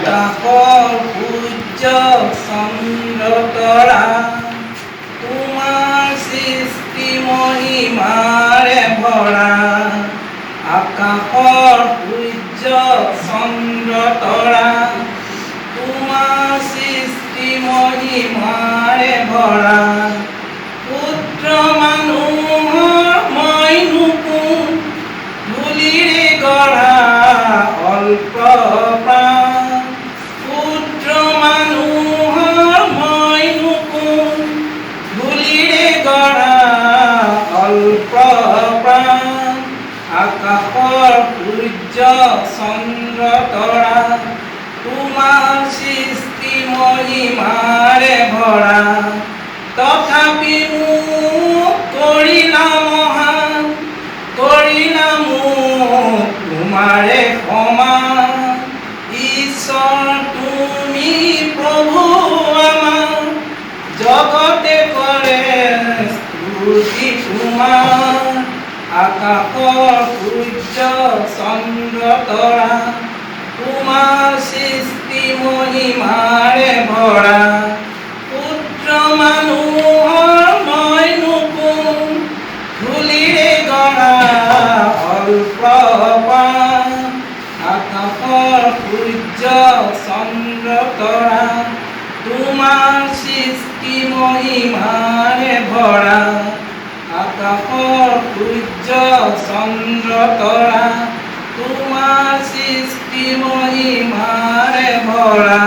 আকাশৰ সূৰ্য চন্দ্ৰ তৰা তোমাৰ সৃষ্টি মহিমাৰে ভৰা। আকাশৰ সূৰ্য চন্দ্ৰ তৰা তোমাৰ সৃষ্টি মহিমাৰে ভৰা। পুত্ৰ মানুহৰ মইনো কোন ধূলিৰে গঢ়া অল্প প্ৰাণ। পুত্ৰ মানুহৰ মইনো কোন ধূলিৰে গঢ়া অল্প প্ৰাণ। আকাশৰ সূৰ্য চন্দ্ৰ তৰা তোমাৰ সৃষ্টি মহিমাৰে ভৰা। তথাপি মোক কৰিলা মহান, কৰিলা মোক তোমাৰে সমান। ঈশ্বৰ তুমি প্ৰভু আমাৰ, জগতে কৰে স্তুতি তোমাৰ। আকাশৰ সূৰ্য চন্দ্ৰ তৰা তোমাৰ সৃষ্টি মহিমাৰে ভৰা। পুত্ৰ মানুহৰ মইনো কোন ধূলিৰে গঢ়া অল্প প্ৰাণ। আকাশৰ সূৰ্য চন্দ্ৰ তৰা তোমাৰ সৃষ্টি মহিমাৰে ভৰা। আকাশৰ সূৰ্য চন্দ্ৰ তৰা তোমাৰ সৃষ্টি মহিমাৰে ভৰা।